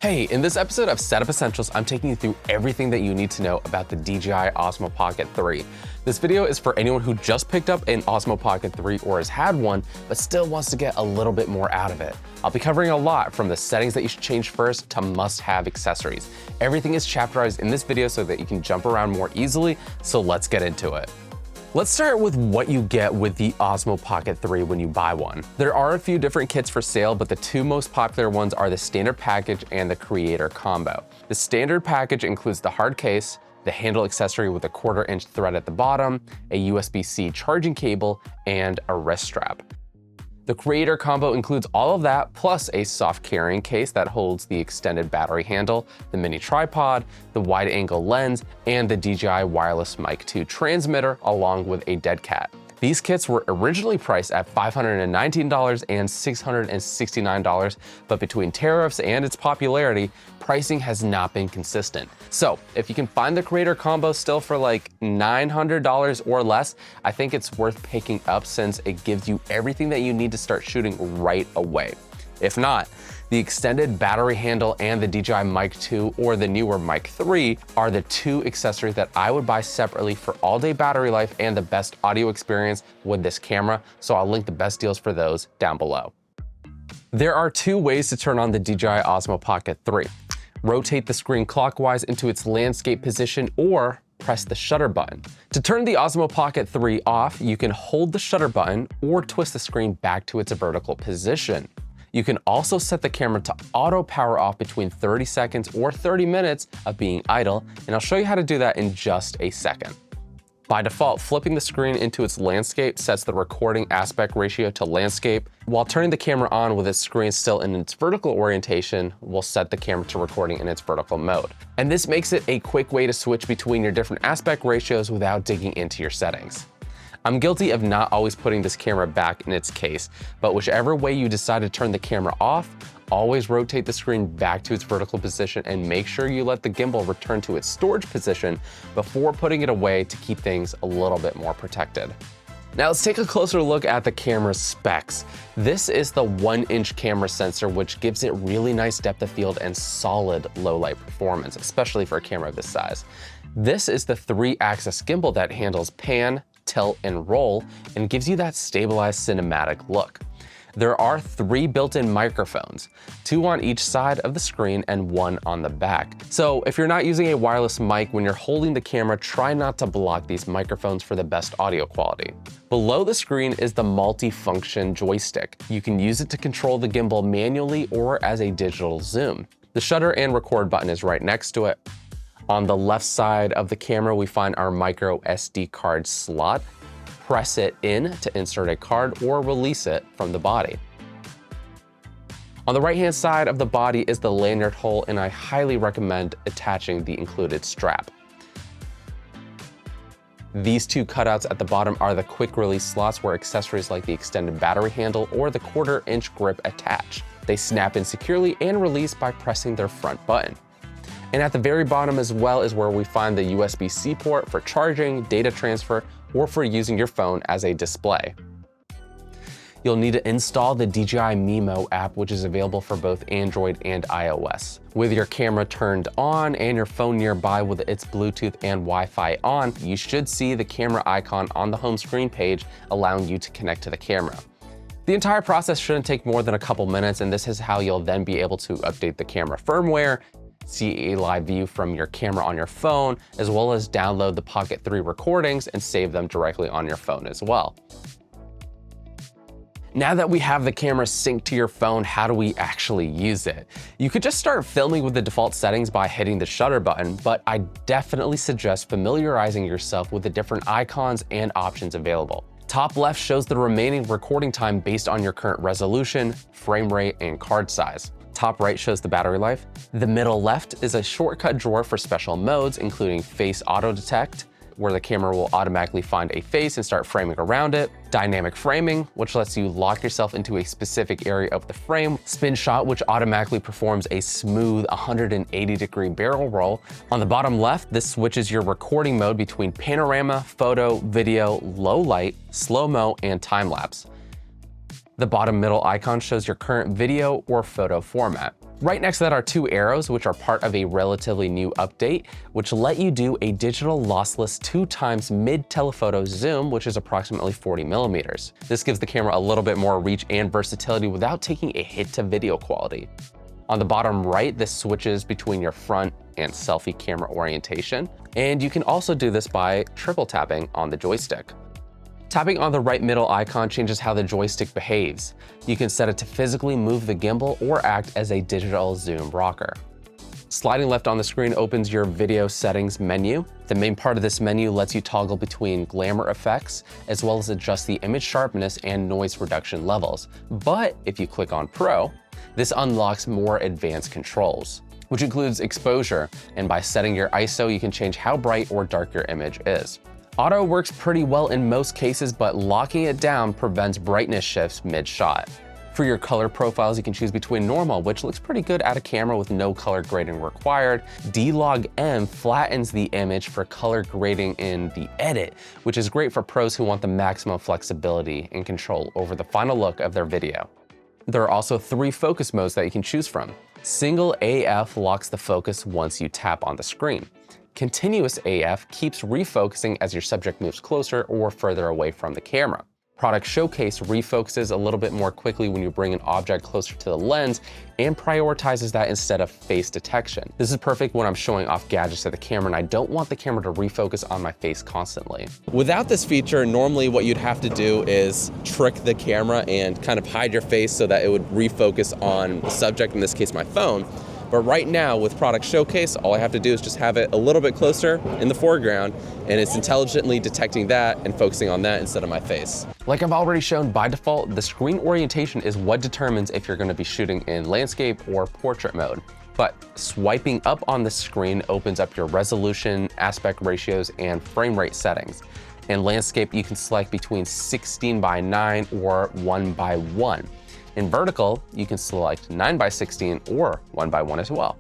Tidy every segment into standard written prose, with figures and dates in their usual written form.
Hey, in this episode of Setup Essentials, I'm taking you through everything that you need to know about the DJI Osmo Pocket 3. This video is for anyone who just picked up an Osmo Pocket 3 or has had one, but still wants to get a little bit more out of it. I'll be covering a lot from the settings that you should change first to must-have accessories. Everything is chapterized in this video so that you can jump around more easily, so let's get into it. Let's start with what you get with the Osmo Pocket 3 when you buy one. There are a few different kits for sale, but the two most popular ones are the standard package and the creator combo. The standard package includes the hard case, the handle accessory with a 1/4-inch thread at the bottom, a USB-C charging cable, and a wrist strap. The creator combo includes all of that, plus a soft carrying case that holds the extended battery handle, the mini tripod, the wide angle lens, and the DJI Wireless Mic 2 transmitter, along with a dead cat. These kits were originally priced at $519 and $669, but between tariffs and its popularity, pricing has not been consistent. So if you can find the creator combo still for like $900 or less, I think it's worth picking up since it gives you everything that you need to start shooting right away. If not, the extended battery handle and the DJI Mic 2 or the newer Mic 3 are the two accessories that I would buy separately for all-day battery life and the best audio experience with this camera, so I'll link the best deals for those down below. There are two ways to turn on the DJI Osmo Pocket 3. Rotate the screen clockwise into its landscape position or press the shutter button. To turn the Osmo Pocket 3 off, you can hold the shutter button or twist the screen back to its vertical position. You can also set the camera to auto power off between 30 seconds or 30 minutes of being idle, and I'll show you how to do that in just a second. By default, flipping the screen into its landscape sets the recording aspect ratio to landscape, while turning the camera on with its screen still in its vertical orientation will set the camera to recording in its vertical mode. And this makes it a quick way to switch between your different aspect ratios without digging into your settings. I'm guilty of not always putting this camera back in its case, but whichever way you decide to turn the camera off, always rotate the screen back to its vertical position and make sure you let the gimbal return to its storage position before putting it away to keep things a little bit more protected. Now let's take a closer look at the camera's specs. This is the 1-inch camera sensor, which gives it really nice depth of field and solid low light performance, especially for a camera of this size. This is the 3-axis gimbal that handles pan, tilt, and roll, and gives you that stabilized cinematic look. There are 3 built-in microphones, 2 on each side of the screen and 1 on the back. So if you're not using a wireless mic when you're holding the camera, try not to block these microphones for the best audio quality. Below the screen is the multi-function joystick. You can use it to control the gimbal manually or as a digital zoom. The shutter and record button is right next to it. On the left side of the camera, we find our micro SD card slot. Press it in to insert a card or release it from the body. On the right-hand side of the body is the lanyard hole, and I highly recommend attaching the included strap. These 2 cutouts at the bottom are the quick release slots where accessories like the extended battery handle or the 1/4-inch grip attach. They snap in securely and release by pressing their front button. And at the very bottom as well is where we find the USB-C port for charging, data transfer, or for using your phone as a display. You'll need to install the DJI Mimo app, which is available for both Android and iOS. With your camera turned on and your phone nearby with its Bluetooth and Wi-Fi on, you should see the camera icon on the home screen page, allowing you to connect to the camera. The entire process shouldn't take more than a couple minutes, and this is how you'll then be able to update the camera firmware, see a live view from your camera on your phone, as well as download the Pocket 3 recordings and save them directly on your phone as well. Now that we have the camera synced to your phone, how do we actually use it? You could just start filming with the default settings by hitting the shutter button, but I definitely suggest familiarizing yourself with the different icons and options available. Top left shows the remaining recording time based on your current resolution, frame rate, and card size. Top right shows the battery life. The middle left is a shortcut drawer for special modes, including face auto detect, where the camera will automatically find a face and start framing around it. Dynamic framing, which lets you lock yourself into a specific area of the frame. Spin shot, which automatically performs a smooth 180-degree barrel roll. On the bottom left, this switches your recording mode between panorama, photo, video, low light, slow-mo, and time-lapse. The bottom middle icon shows your current video or photo format. Right next to that are two arrows, which are part of a relatively new update, which let you do a digital lossless 2x mid-telephoto zoom, which is approximately 40 millimeters. This gives the camera a little bit more reach and versatility without taking a hit to video quality. On the bottom right, this switches between your front and selfie camera orientation, and you can also do this by triple tapping on the joystick. Tapping on the right middle icon changes how the joystick behaves. You can set it to physically move the gimbal or act as a digital zoom rocker. Sliding left on the screen opens your video settings menu. The main part of this menu lets you toggle between glamour effects, as well as adjust the image sharpness and noise reduction levels. But if you click on Pro, this unlocks more advanced controls, which includes exposure, and by setting your ISO, you can change how bright or dark your image is. Auto works pretty well in most cases, but locking it down prevents brightness shifts mid-shot. For your color profiles, you can choose between normal, which looks pretty good at a camera with no color grading required. D-Log M flattens the image for color grading in the edit, which is great for pros who want the maximum flexibility and control over the final look of their video. There are also 3 focus modes that you can choose from. Single AF locks the focus once you tap on the screen. Continuous AF keeps refocusing as your subject moves closer or further away from the camera. Product Showcase refocuses a little bit more quickly when you bring an object closer to the lens and prioritizes that instead of face detection. This is perfect when I'm showing off gadgets to the camera and I don't want the camera to refocus on my face constantly. Without this feature, normally what you'd have to do is trick the camera and kind of hide your face so that it would refocus on the subject, in this case my phone. But right now with Product Showcase, all I have to do is just have it a little bit closer in the foreground, and it's intelligently detecting that and focusing on that instead of my face. Like I've already shown, by default, the screen orientation is what determines if you're going to be shooting in landscape or portrait mode. But swiping up on the screen opens up your resolution, aspect ratios, and frame rate settings. In landscape, you can select between 16:9 or 1:1. In vertical, you can select 9:16 or 1:1 as well.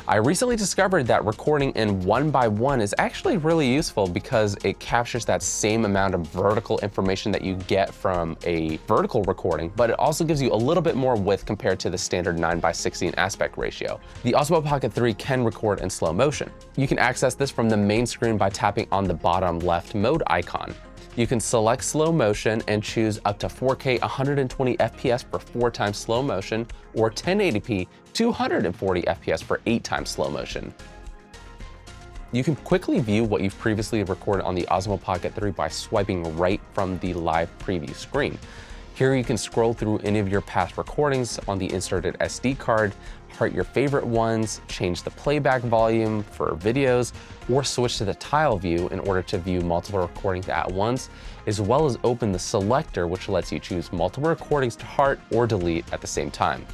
I recently discovered that recording in 1:1 is actually really useful because it captures that same amount of vertical information that you get from a vertical recording, but it also gives you a little bit more width compared to the standard 9:16 aspect ratio. The Osmo Pocket 3 can record in slow motion. You can access this from the main screen by tapping on the bottom left mode icon. You can select slow motion and choose up to 4K 120 FPS for 4x slow motion or 1080p 240 FPS for 8x slow motion. You can quickly view what you've previously recorded on the Osmo Pocket 3 by swiping right from the live preview screen. Here you can scroll through any of your past recordings on the inserted SD card, heart your favorite ones, change the playback volume for videos, or switch to the tile view in order to view multiple recordings at once, as well as open the selector, which lets you choose multiple recordings to heart or delete at the same time.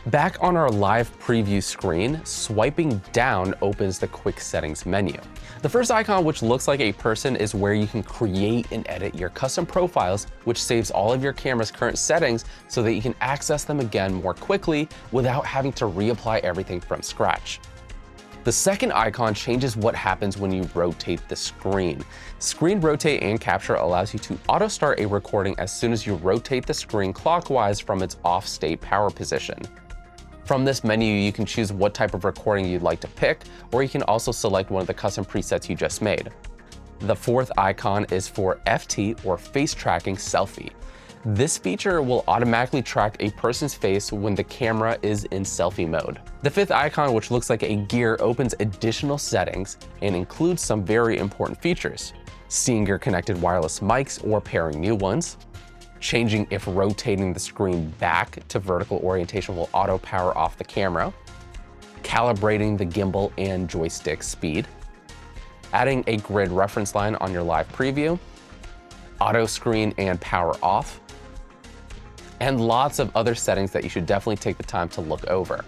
Back on our live preview screen, swiping down opens the quick settings menu. The first icon, which looks like a person, is where you can create and edit your custom profiles, which saves all of your camera's current settings so that you can access them again more quickly without having to reapply everything from scratch. The second icon changes what happens when you rotate the screen. Screen rotate and capture allows you to auto start a recording as soon as you rotate the screen clockwise from its off state power position. From this menu, you can choose what type of recording you'd like to pick, or you can also select one of the custom presets you just made. The fourth icon is for FT, or face tracking selfie. This feature will automatically track a person's face when the camera is in selfie mode. The fifth icon, which looks like a gear, opens additional settings and includes some very important features: seeing your connected wireless mics or pairing new ones, changing if rotating the screen back to vertical orientation will auto power off the camera, calibrating the gimbal and joystick speed, adding a grid reference line on your live preview, auto screen and power off, and lots of other settings that you should definitely take the time to look over.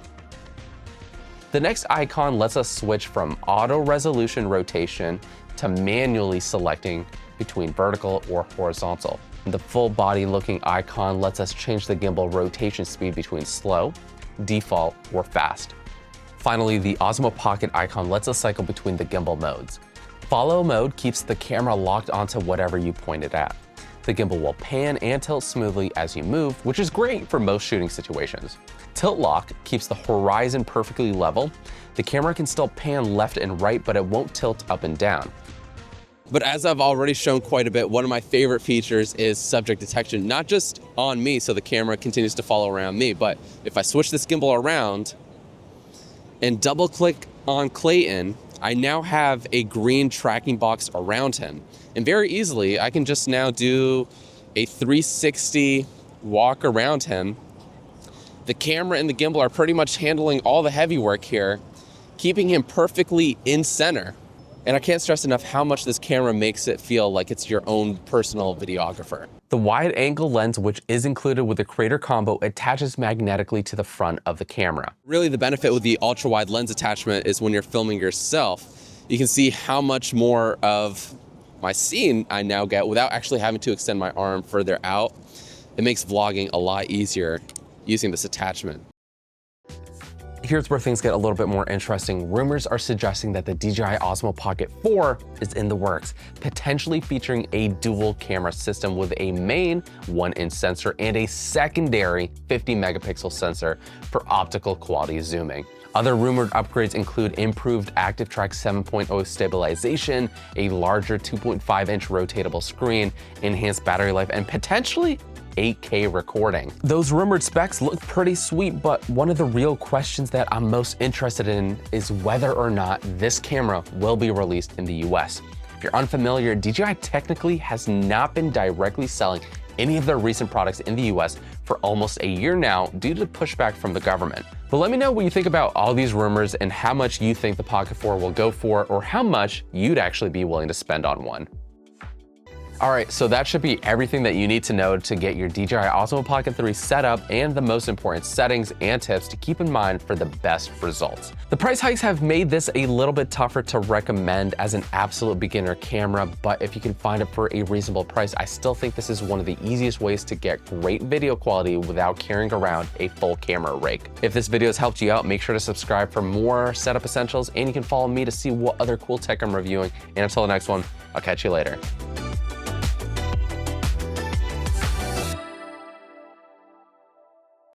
The next icon lets us switch from auto resolution rotation to manually selecting between vertical or horizontal. The full body looking icon lets us change the gimbal rotation speed between slow, default, or fast. Finally, the Osmo Pocket icon lets us cycle between the gimbal modes. Follow mode keeps the camera locked onto whatever you point it at. The gimbal will pan and tilt smoothly as you move, which is great for most shooting situations. Tilt lock keeps the horizon perfectly level. The camera can still pan left and right, but it won't tilt up and down. But as I've already shown quite a bit, one of my favorite features is subject detection, not just on me so the camera continues to follow around me, but if I switch this gimbal around and double click on Clayton, I now have a green tracking box around him. And very easily, I can just now do a 360 walk around him. The camera and the gimbal are pretty much handling all the heavy work here, keeping him perfectly in center. And I can't stress enough how much this camera makes it feel like it's your own personal videographer. The wide angle lens, which is included with the Creator Combo, attaches magnetically to the front of the camera. Really, the benefit with the ultra wide lens attachment is when you're filming yourself, you can see how much more of my scene I now get without actually having to extend my arm further out. It makes vlogging a lot easier using this attachment. Here's where things get a little bit more interesting. Rumors are suggesting that the DJI Osmo Pocket 4 is in the works, potentially featuring a dual camera system with a main 1-inch sensor and a secondary 50 megapixel sensor for optical quality zooming. Other rumored upgrades include improved ActiveTrack 7.0 stabilization, a larger 2.5-inch rotatable screen, enhanced battery life, and potentially 8K recording. Those rumored specs look pretty sweet, but one of the real questions that I'm most interested in is whether or not this camera will be released in the US. If you're unfamiliar, DJI technically has not been directly selling any of their recent products in the US for almost a year now due to pushback from the government. But let me know what you think about all these rumors and how much you think the Pocket 4 will go for, or how much you'd actually be willing to spend on one. All right, so that should be everything that you need to know to get your DJI Osmo Pocket 3 set up, and the most important settings and tips to keep in mind for the best results. The price hikes have made this a little bit tougher to recommend as an absolute beginner camera, but if you can find it for a reasonable price, I still think this is one of the easiest ways to get great video quality without carrying around a full camera rig. If this video has helped you out, make sure to subscribe for more setup essentials, and you can follow me to see what other cool tech I'm reviewing. And until the next one, I'll catch you later.